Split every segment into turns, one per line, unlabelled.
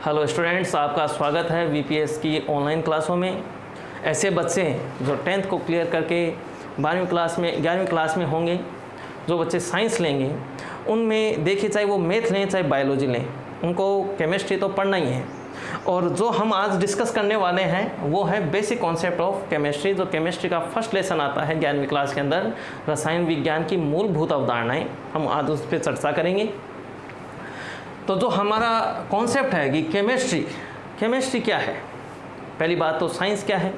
Hello students, आपका स्वागत है वीपीएस की ऑनलाइन क्लासों में। ऐसे बच्चे जो 10th को क्लियर करके 11वीं क्लास में होंगे, जो बच्चे साइंस लेंगे, उनमें देखिए चाहे वो मैथ लें चाहे बायोलॉजी लें, उनको केमिस्ट्री तो पढ़ना ही है। और जो हम आज डिस्कस करने वाले हैं वो है बेसिक कॉन्सेप्ट ऑफ केमिस्ट्री। जो केमिस्ट्री का फर्स्ट लेसन आता है 11वीं क्लास के अंदर, रसायन विज्ञान की मूलभूत अवधारणाएं, हम आज उस पर चर्चा करेंगे। तो जो हमारा कॉन्सेप्ट है कि केमिस्ट्री क्या है, पहली बात तो साइंस क्या है,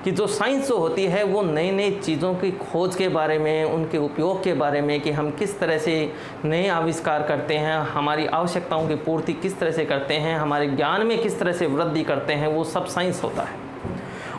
कि जो साइंस जो होती है वो नई नई चीज़ों की खोज के बारे में, उनके उपयोग के बारे में, कि हम किस तरह से नए आविष्कार करते हैं, हमारी आवश्यकताओं की पूर्ति किस तरह से करते हैं, हमारे ज्ञान में किस तरह से वृद्धि करते हैं, वो सब साइंस होता है।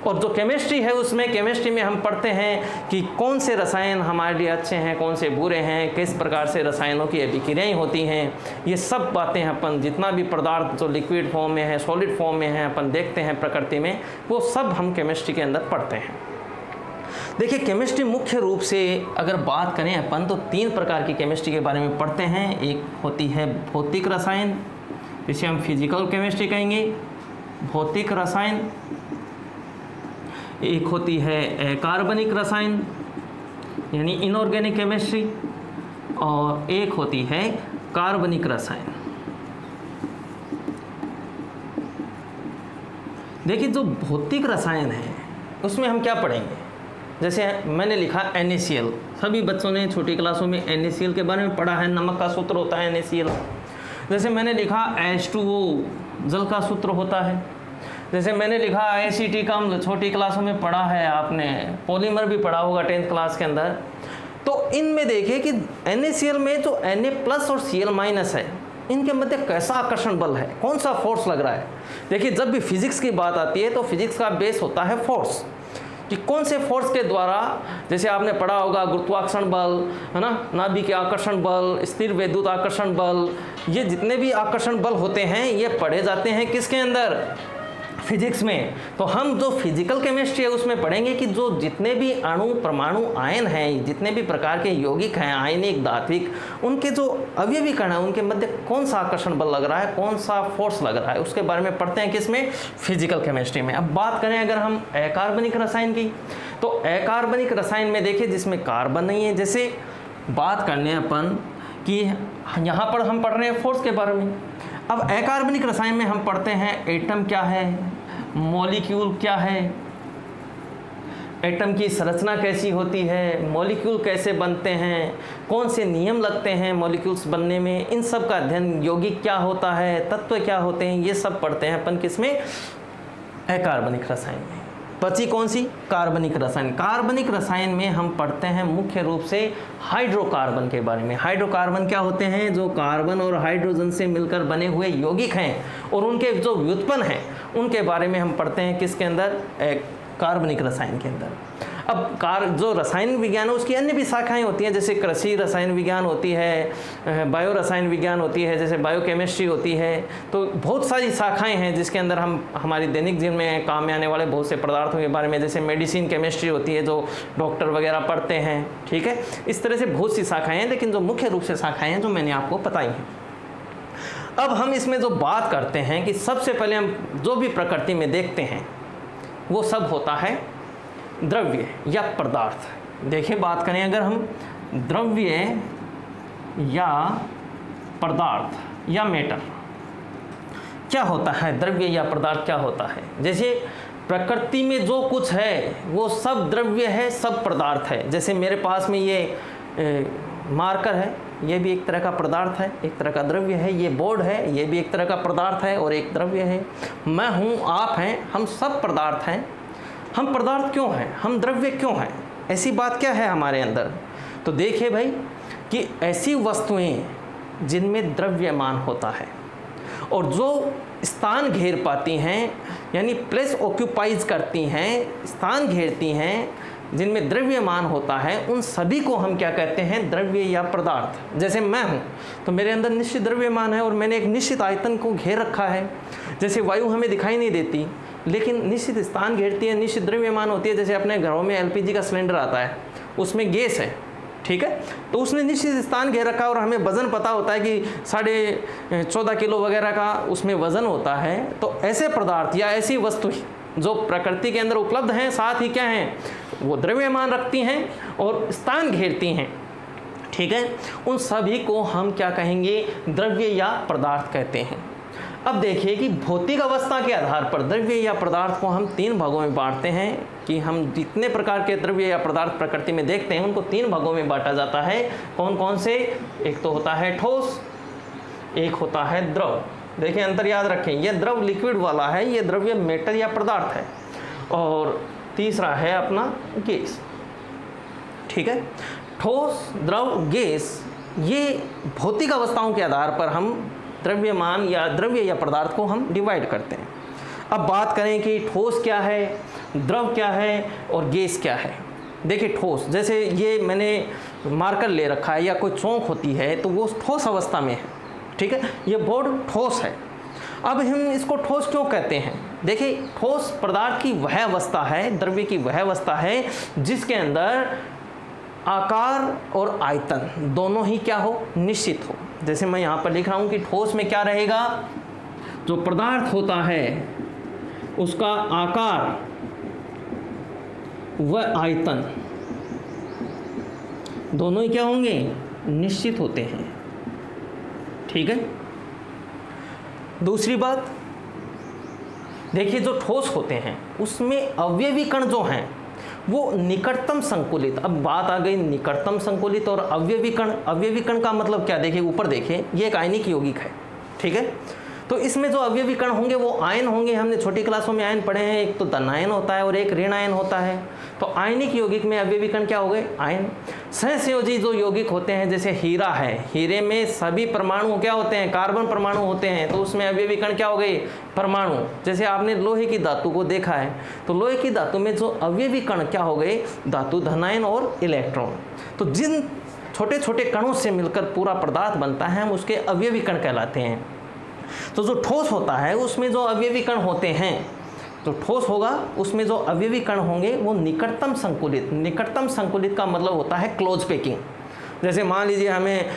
और जो केमिस्ट्री है उसमें, केमिस्ट्री में हम पढ़ते हैं कि कौन से रसायन हमारे लिए अच्छे हैं, कौन से बुरे हैं, किस प्रकार से रसायनों की अभिक्रियाएं होती हैं, ये सब बातें अपन जितना भी पदार्थ जो लिक्विड फॉर्म में है, सॉलिड फॉर्म में है, अपन देखते हैं प्रकृति में, वो सब हम केमिस्ट्री के अंदर पढ़ते हैं। देखिए, केमिस्ट्री मुख्य रूप से अगर बात करें अपन तो 3 प्रकार की केमिस्ट्री के बारे में पढ़ते हैं। एक होती है भौतिक रसायन, जिसे हम फिजिकल केमिस्ट्री कहेंगे, भौतिक रसायन। एक होती है अकार्बनिक रसायन यानी इनऑर्गेनिक केमिस्ट्री, और एक होती है कार्बनिक रसायन। देखिए, जो भौतिक रसायन है उसमें हम क्या पढ़ेंगे, जैसे मैंने लिखा NaCl। सभी बच्चों ने छोटी क्लासों में NaCl के बारे में पढ़ा है, नमक का सूत्र होता है NaCl। जैसे मैंने लिखा H2O, जल का सूत्र होता है। जैसे मैंने लिखा ACT का अम्ल, छोटी क्लासों में पढ़ा है आपने, पॉलीमर भी पढ़ा होगा 10th क्लास के अंदर। तो इनमें देखिए कि NaCl में जो Na+ और Cl- है, इनके मध्य कैसा आकर्षण बल है, कौन सा फोर्स लग रहा है। देखिए, जब भी फिजिक्स की बात आती है तो फिजिक्स का बेस होता है फोर्स, कि कौन से फोर्स के द्वारा, जैसे आपने पढ़ा होगा गुरुत्वाकर्षण बल, है ना, नाभिकीय आकर्षण बल, स्थिर वैद्युत आकर्षण बल, ये जितने भी आकर्षण बल होते हैं ये पढ़े जाते हैं किसके अंदर, फिजिक्स में। तो हम जो फिजिकल केमिस्ट्री है उसमें पढ़ेंगे कि जो जितने भी अणु, परमाणु, आयन हैं, जितने भी प्रकार के यौगिक हैं, आयनिक, धात्विक, उनके जो अवयवी कण हैं, उनके मध्य कौन सा आकर्षण बल लग रहा है, कौन सा फोर्स लग रहा है, उसके बारे में पढ़ते हैं किसमें, फिजिकल केमिस्ट्री में। अब बात करें अगर हम अकार्बनिक रसायन की, तो अकार्बनिक रसायन में देखिए जिसमें कार्बन नहीं है। जैसे बात करने अपन कि यहाँ पर हम पढ़ रहे हैं फोर्स के बारे में। अब अकार्बनिक रसायन में हम पढ़ते हैं एटम क्या है, मॉलिक्यूल क्या है, एटम की संरचना कैसी होती है, मॉलिक्यूल कैसे बनते हैं, कौन से नियम लगते हैं मॉलिक्यूल्स बनने में, इन सब का अध्ययन, यौगिक क्या होता है, तत्व क्या होते हैं, ये सब पढ़ते हैं अपन किसमें, अकार्बनिक रसायन में। बची कौन सी, कार्बनिक रसायन। कार्बनिक रसायन में हम पढ़ते हैं मुख्य रूप से हाइड्रोकार्बन के बारे में। हाइड्रोकार्बन क्या होते हैं, जो कार्बन और हाइड्रोजन से मिलकर बने हुए यौगिक हैं और उनके जो व्युत्पन्न हैं उनके बारे में हम पढ़ते हैं किसके अंदर, कार्बनिक रसायन के अंदर। अब जो रसायन विज्ञान है उसकी अन्य भी शाखाएं होती हैं, जैसे कृषि रसायन विज्ञान होती है, बायो रसायन विज्ञान होती है, जैसे बायोकेमिस्ट्री होती है। तो बहुत सारी शाखाएं हैं जिसके अंदर हम हमारी दैनिक जीवन में काम में आने वाले बहुत से पदार्थों के बारे में, जैसे मेडिसिन केमिस्ट्री होती है जो डॉक्टर वगैरह पढ़ते हैं, ठीक है। इस तरह से बहुत सी शाखाएँ हैं, लेकिन जो मुख्य रूप से शाखाएँ हैं जो मैंने आपको बताई हैं। अब हम इसमें जो बात करते हैं कि सबसे पहले हम जो भी प्रकृति में देखते हैं वो सब होता है द्रव्य या पदार्थ। देखिए, बात करें अगर हम द्रव्य या पदार्थ या मैटर, क्या होता है द्रव्य या पदार्थ, क्या होता है। जैसे प्रकृति में जो कुछ है वो सब द्रव्य है, सब पदार्थ है। जैसे मेरे पास में ये मार्कर है, ये भी एक तरह का पदार्थ है, एक तरह का द्रव्य है। ये बोर्ड है, ये भी एक तरह का पदार्थ है और एक द्रव्य है। मैं हूँ, आप हैं, हम सब पदार्थ हैं। हम पदार्थ क्यों हैं, हम द्रव्य क्यों हैं, ऐसी बात क्या है हमारे अंदर। तो देखिए भाई कि ऐसी वस्तुएं जिनमें द्रव्यमान होता है और जो स्थान घेर पाती हैं, यानी प्लेस ऑक्यूपाइज करती हैं, स्थान घेरती हैं, जिनमें द्रव्यमान होता है, उन सभी को हम क्या कहते हैं, द्रव्य या पदार्थ। जैसे मैं हूँ तो मेरे अंदर निश्चित द्रव्यमान है और मैंने एक निश्चित आयतन को घेर रखा है। जैसे वायु हमें दिखाई नहीं देती लेकिन निश्चित स्थान घेरती है, निश्चित द्रव्यमान होती है। जैसे अपने घरों में LPG का सिलेंडर आता है, उसमें गैस है, ठीक है। तो उसने निश्चित स्थान घेर रखा है और हमें वज़न पता होता है कि 14.5 किलो वगैरह का उसमें वज़न होता है। तो ऐसे पदार्थ या ऐसी वस्तु जो प्रकृति के अंदर उपलब्ध हैं, साथ ही क्या हैं, वो द्रव्यमान रखती हैं और स्थान घेरती हैं, ठीक है, उन सभी को हम क्या कहेंगे, द्रव्य या पदार्थ कहते हैं। अब देखिए कि भौतिक अवस्था के आधार पर द्रव्य या पदार्थ को हम 3 भागों में बांटते हैं कि हम जितने प्रकार के द्रव्य या पदार्थ प्रकृति में देखते हैं उनको 3 भागों में बांटा जाता है। कौन कौन से? एक तो होता है ठोस, एक होता है द्रव। देखिए अंतर याद रखें, ये द्रव लिक्विड वाला है, ये द्रव्य मेटल या पदार्थ है, और तीसरा है अपना गैस, ठीक है। ठोस, द्रव, गैस, ये भौतिक अवस्थाओं के आधार पर हम द्रव्यमान या द्रव्य या पदार्थ को हम डिवाइड करते हैं। अब बात करें कि ठोस क्या है, द्रव क्या है और गैस क्या है। देखिए ठोस, जैसे ये मैंने मार्कर ले रखा है या कोई चौक होती है तो वो ठोस अवस्था में है, ठीक है, ये बोर्ड ठोस है। अब हम इसको ठोस क्यों कहते हैं? देखिए ठोस पदार्थ की वह अवस्था है, द्रव्य की वह अवस्था है जिसके अंदर आकार और आयतन दोनों ही क्या हो, निश्चित हो। जैसे मैं यहाँ पर लिख रहा हूँ कि ठोस में क्या रहेगा, जो पदार्थ होता है उसका आकार व आयतन दोनों ही क्या होंगे, निश्चित होते हैं, ठीक है। दूसरी बात देखिए, जो ठोस होते हैं उसमें अवयवी कण जो हैं वो निकटतम संकुलित। अब बात आ गई निकटतम संकुलित और अवयवी कण। अवयवी कण का मतलब क्या, देखिए ऊपर देखिए, ये एक आयनिक यौगिक है, ठीक है। तो इसमें जो अवयवी कण होंगे वो आयन होंगे। हमने छोटी क्लासों में आयन पढ़े हैं, एक तो धनायन होता है और एक ऋण आयन होता है। तो आयनिक यौगिक में अवयवी कण क्या हो गए, आयन। सहसंयोजी जो यौगिक होते हैं, जैसे हीरा है, हीरे में सभी परमाणु क्या होते हैं, कार्बन परमाणु होते हैं, तो उसमें अवयवी कण क्या हो गए, परमाणु। जैसे आपने लोहे की धातु को देखा है तो लोहे की धातु में जो अवयवी कण क्या हो गए, धातु धनायन और इलेक्ट्रॉन। तो जिन छोटे छोटे कणों से मिलकर पूरा पदार्थ बनता है हम उसके अवयवी कण कहलाते हैं। तो जो ठोस होता है उसमें जो अवयवी कण होते हैं, तो ठोस होगा उसमें जो अवयवी कण होंगे वो निकटतम संकुलित। निकटतम संकुलित का मतलब होता है क्लोज पैकिंग। जैसे मान लीजिए हमें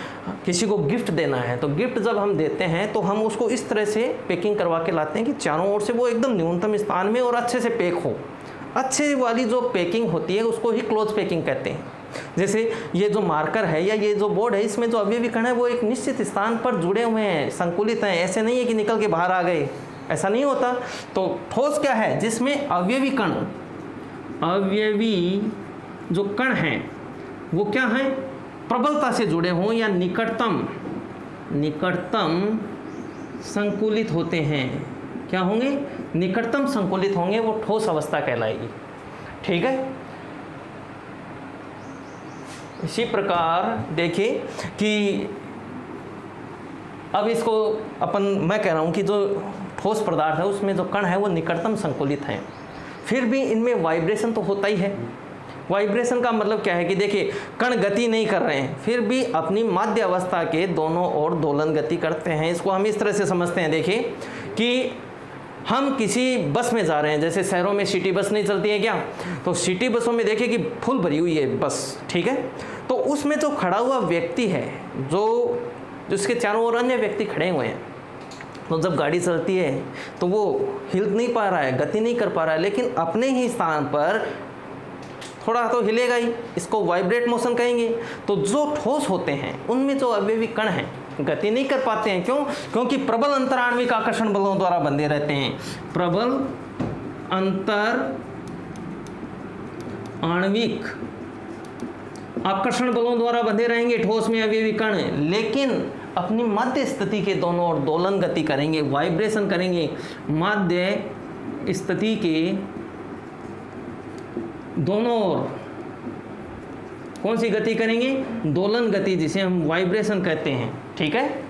किसी को गिफ्ट देना है, तो गिफ्ट जब हम देते हैं तो हम उसको इस तरह से पैकिंग करवा के लाते हैं कि चारों ओर से वो एकदम न्यूनतम स्थान में और अच्छे से पैक हो। अच्छे वाली जो पैकिंग होती है उसको ही क्लोज पैकिंग कहते हैं। जैसे ये जो मार्कर है या ये जो बोर्ड है, इसमें जो अवयवी कण है वो एक निश्चित स्थान पर जुड़े हुए हैं, संकुलित हैं। ऐसे नहीं है कि निकल के बाहर आ गए, ऐसा नहीं होता। तो ठोस क्या है, जिसमें अवयवी कण, अवयवी जो कण हैं वो क्या हैं, प्रबलता से जुड़े हों या निकटतम संकुलित होते हैं। क्या होंगे, निकटतम संकुलित होंगे, वो ठोस अवस्था कहलाएगी, ठीक है। इसी प्रकार देखिए कि अब इसको मैं कह रहा हूँ कि जो ठोस पदार्थ है उसमें जो कण है वो निकटतम संकुलित हैं, फिर भी इनमें वाइब्रेशन तो होता ही है। वाइब्रेशन का मतलब क्या है कि देखिए कण गति नहीं कर रहे हैं, फिर भी अपनी माध्य अवस्था के दोनों ओर दोलन गति करते हैं। इसको हम इस तरह से समझते हैं, देखिए कि हम किसी बस में जा रहे हैं, जैसे शहरों में सिटी बस नहीं चलती है क्या, तो सिटी बसों में देखिए कि फुल भरी हुई है बस, ठीक है। तो उसमें जो खड़ा हुआ व्यक्ति है, जो जिसके चारों ओर अन्य व्यक्ति खड़े हुए हैं, तो जब गाड़ी चलती है तो वो हिल नहीं पा रहा है, गति नहीं कर पा रहा है, लेकिन अपने ही स्थान पर थोड़ा तो हिलेगा ही, इसको वाइब्रेट मोशन कहेंगे। तो जो ठोस होते हैं उनमें जो अवयवी कण हैं गति नहीं कर पाते हैं, क्यों, क्योंकि प्रबल अंतर आणविक आकर्षण बलों द्वारा बंधे रहते हैं। प्रबल अंतर आणविक आकर्षण बलों द्वारा बंधे रहेंगे ठोस में अवयवी कण, लेकिन अपनी माध्य स्थिति के दोनों ओर दोलन गति करेंगे, वाइब्रेशन करेंगे। माध्य स्थिति के दोनों ओर कौन सी गति करेंगे, दोलन गति, जिसे हम वाइब्रेशन कहते हैं, ठीक है।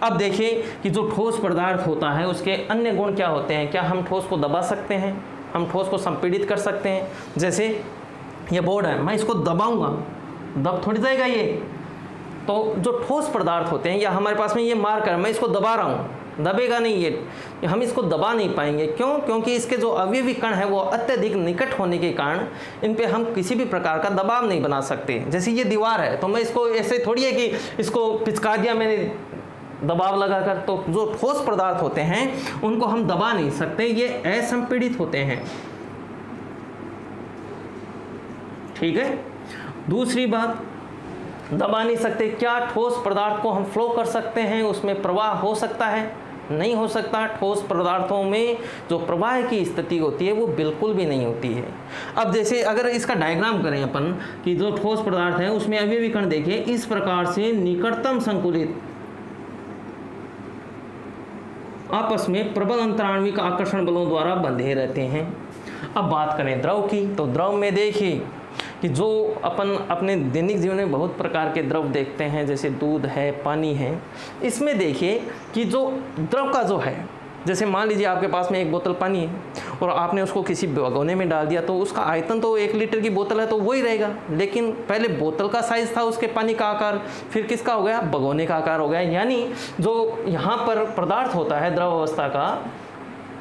अब देखिए कि जो ठोस पदार्थ होता है उसके अन्य गुण क्या होते हैं। क्या हम ठोस को दबा सकते हैं, हम ठोस को संपीड़ित कर सकते हैं। जैसे ये बोर्ड है, मैं इसको दबाऊंगा, दब थोड़ी जाएगा ये। तो जो ठोस पदार्थ होते हैं, या हमारे पास में ये मार्कर, मैं इसको दबा रहा हूँ, दबेगा नहीं, ये हम इसको दबा नहीं पाएंगे। क्यों? क्योंकि इसके जो अवयवी कण है वो अत्यधिक निकट होने के कारण इन पे हम किसी भी प्रकार का दबाव नहीं बना सकते। जैसे ये दीवार है तो मैं इसको ऐसे थोड़ी है कि इसको पिचका दिया मैंने दबाव लगाकर, तो जो ठोस पदार्थ होते हैं उनको हम दबा नहीं सकते, ये असंपीड़ित होते हैं। ठीक है। दूसरी बात, दबा नहीं सकते। क्या ठोस पदार्थ को हम फ्लो कर सकते हैं, उसमें प्रवाह हो सकता है? नहीं हो सकता। ठोस पदार्थों में जो प्रवाह की स्थिति होती है वो बिल्कुल भी नहीं होती है। अब जैसे अगर इसका डायग्राम करें अपन कि जो ठोस पदार्थ है उसमें अवयवी कण देखिए इस प्रकार से निकटतम संकुलित आपस में प्रबल अंतराण्विक आकर्षण बलों द्वारा बंधे रहते हैं। अब बात करें द्रव की, तो द्रव में देखिए कि जो अपन अपने दैनिक जीवन में बहुत प्रकार के द्रव देखते हैं, जैसे दूध है, पानी है। इसमें देखिए कि जो द्रव का जो है, जैसे मान लीजिए आपके पास में एक बोतल पानी है और आपने उसको किसी भगोने में डाल दिया, तो उसका आयतन तो 1 लीटर की बोतल है तो वही रहेगा, लेकिन पहले बोतल का साइज था उसके पानी का आकार, फिर किसका हो गया? भगोने का आकार हो गया। यानी जो यहाँ पर पदार्थ होता है द्रव अवस्था का,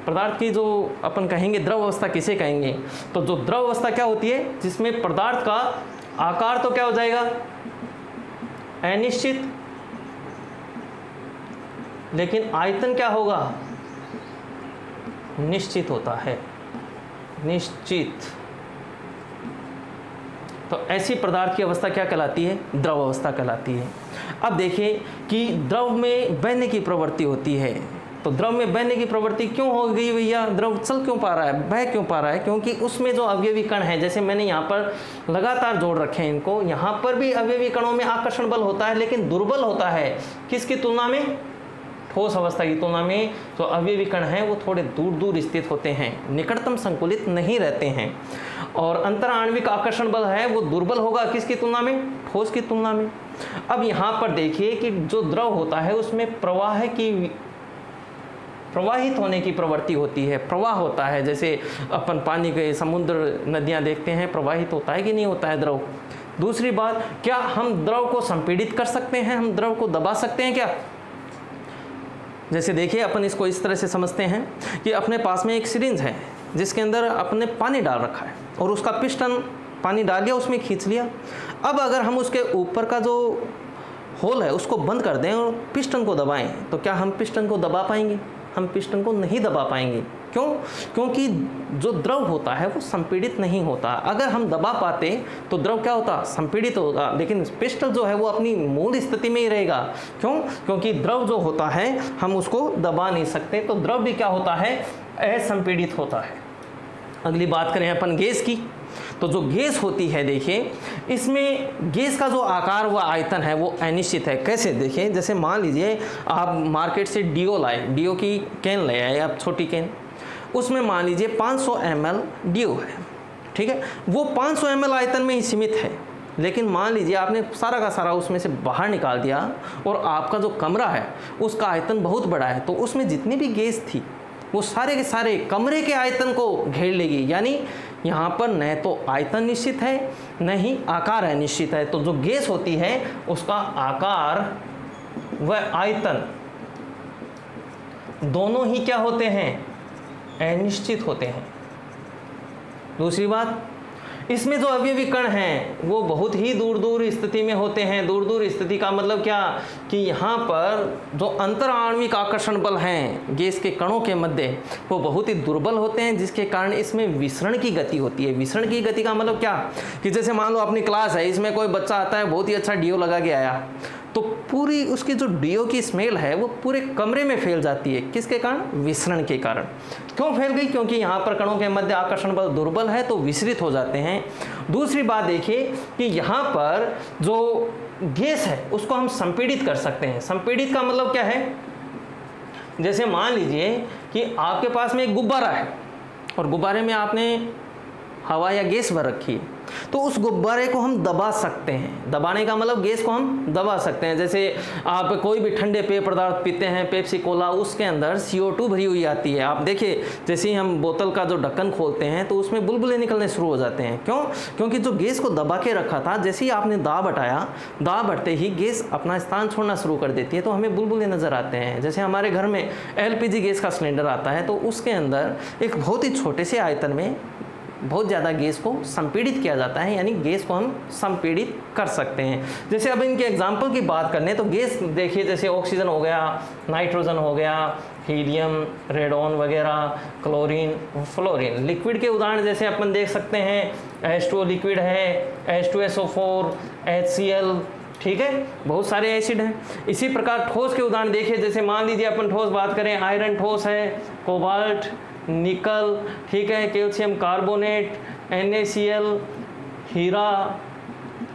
पदार्थ की जो अपन कहेंगे द्रव अवस्था किसे कहेंगे, तो जो द्रव अवस्था क्या होती है जिसमें पदार्थ का आकार तो क्या हो जाएगा? अनिश्चित, लेकिन आयतन क्या होगा? निश्चित होता है, निश्चित। तो ऐसी पदार्थ की अवस्था क्या कहलाती है? द्रव अवस्था कहलाती है। अब देखिए कि द्रव में बहने की प्रवृत्ति होती है, तो द्रव में बहने की प्रवृत्ति क्यों हो गई भैया? द्रव चल क्यों पा रहा है, बह क्यों पा रहा है? क्योंकि उसमें जो अवयवी कण है, जैसे मैंने यहाँ पर लगातार जोड़ रखे हैं इनको, यहाँ पर भी अवयवी कणों में आकर्षण बल होता है, लेकिन दुर्बल होता है किसकी तुलना में? ठोस अवस्था की तुलना में जो अवयवी कण हैं वो थोड़े दूर दूर स्थित होते हैं, निकटतम संकुलित नहीं रहते हैं। और अंतराण्विक आकर्षण बल है वो दुर्बल होगा किसकी तुलना में? ठोस की तुलना में। अब यहाँ पर देखिए कि जो द्रव होता है उसमें प्रवाहित होने की प्रवृत्ति होती है, प्रवाह होता है। जैसे अपन पानी के समुद्र नदियाँ देखते हैं, प्रवाहित होता है कि नहीं होता है द्रव। दूसरी बात, क्या हम द्रव को संपीड़ित कर सकते हैं? हम द्रव को दबा सकते हैं क्या? जैसे देखिए अपन इसको इस तरह से समझते हैं कि अपने पास में एक सिरिंज है जिसके अंदर अपने पानी डाल रखा है और उसका पिस्टन पानी डाल दिया, उसमें खींच लिया। अब अगर हम उसके ऊपर का जो होल है उसको बंद कर दें और पिस्टन को दबाएं, तो क्या हम पिस्टन को दबा पाएंगे? हम पिस्टन को नहीं दबा पाएंगे। क्यों? क्योंकि जो द्रव होता है वो संपीड़ित नहीं होता। अगर हम दबा पाते तो द्रव क्या होता? संपीड़ित होता, लेकिन पिस्टन जो है वो अपनी मूल स्थिति में ही रहेगा। क्यों? क्योंकि द्रव जो होता है हम उसको दबा नहीं सकते, तो द्रव भी क्या होता है? असंपीड़ित होता है। अगली बात करें अपन गैस की, तो जो गैस होती है देखिए इसमें गैस का जो आकार व आयतन है वो अनिश्चित है। कैसे? देखिए जैसे मान लीजिए आप मार्केट से डीओ लाए, डीओ की कैन ले आए आप, छोटी कैन, उसमें मान लीजिए 500 ml डीओ है, ठीक है, वो 500 ml आयतन में ही सीमित है। लेकिन मान लीजिए आपने सारा का सारा उसमें से बाहर निकाल दिया और आपका जो कमरा है उसका आयतन बहुत बड़ा है, तो उसमें जितनी भी गैस थी वो सारे के सारे कमरे के आयतन को घेर लेगी। यानी यहाँ पर न तो आयतन निश्चित है न ही आकार अनिश्चित है। तो जो गैस होती है उसका आकार व आयतन दोनों ही क्या होते हैं? अनिश्चित होते हैं। दूसरी बात, इसमें जो अवयवी कण हैं वो बहुत ही दूर दूर स्थिति में होते हैं। दूर दूर स्थिति का मतलब क्या? कि यहाँ पर जो अंतराण्विक आकर्षण बल हैं गैस के कणों के मध्य वो बहुत ही दुर्बल होते हैं, जिसके कारण इसमें विसरण की गति होती है। विसरण की गति का मतलब क्या? कि जैसे मान लो अपनी क्लास है, इसमें कोई बच्चा आता है बहुत ही अच्छा डीओ लगा के आया, तो पूरी उसकी जो डीओ की स्मेल है वो पूरे कमरे में फैल जाती है। किसके कारण? विसरण के कारण। क्यों फैल गई? क्योंकि यहाँ पर कणों के मध्य आकर्षण बल दुर्बल है तो विसरित हो जाते हैं। दूसरी बात देखिए कि यहाँ पर जो गैस है उसको हम संपीड़ित कर सकते हैं। संपीड़ित का मतलब क्या है? जैसे मान लीजिए कि आपके पास में एक गुब्बारा है और गुब्बारे में आपने हवा या गैस भर रखी है, तो उस गुब्बारे को हम दबा सकते हैं। दबाने का मतलब गैस को हम दबा सकते हैं। जैसे आप कोई भी ठंडे पेय पदार्थ पीते हैं, पेप्सी कोला, उसके अंदर CO2 भरी हुई आती है। आप देखिए जैसे ही हम बोतल का जो ढक्कन खोलते हैं तो उसमें बुलबुले निकलने शुरू हो जाते हैं। क्यों? क्योंकि जो गैस को दबा के रखा था, जैसे ही आपने दाब हटाया, दाब हटते ही गैस अपना स्थान छोड़ना शुरू कर देती है, तो हमें बुलबुले नज़र आते हैं। जैसे हमारे घर में LPG गैस का सिलेंडर आता है, तो उसके अंदर एक बहुत ही छोटे से आयतन में बहुत ज़्यादा गैस को संपीड़ित किया जाता है, यानी गैस को हम संपीड़ित कर सकते हैं। जैसे अब इनके एग्जाम्पल की बात करने तो गैस देखिए, जैसे ऑक्सीजन हो गया, नाइट्रोजन हो गया, हीलियम, रेडॉन वगैरह, क्लोरीन, फ्लोरीन। लिक्विड के उदाहरण जैसे अपन देख सकते हैं, H2O लिक्विड है, H2SO4, HCl, ठीक है, बहुत सारे एसिड हैं। इसी प्रकार ठोस के उदाहरण देखिए, जैसे मान लीजिए अपन ठोस बात करें, आयरन ठोस है, कोबाल्ट, निकल, ठीक है, कैल्शियम कार्बोनेट, NaCl, हीरा,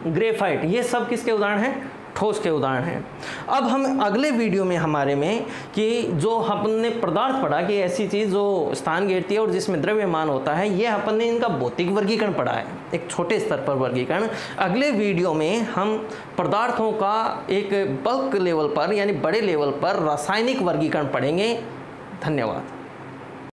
ग्रेफाइट, ये सब किसके उदाहरण हैं? ठोस के उदाहरण हैं। अब हम अगले वीडियो में हमारे में कि जो हमने पदार्थ पढ़ा कि ऐसी चीज़ जो स्थान घेरती है और जिसमें द्रव्यमान होता है, ये अपन ने इनका भौतिक वर्गीकरण पढ़ा है, एक छोटे स्तर पर वर्गीकरण। अगले वीडियो में हम पदार्थों का एक बल्क लेवल पर यानी बड़े लेवल पर रासायनिक वर्गीकरण पढ़ेंगे। धन्यवाद।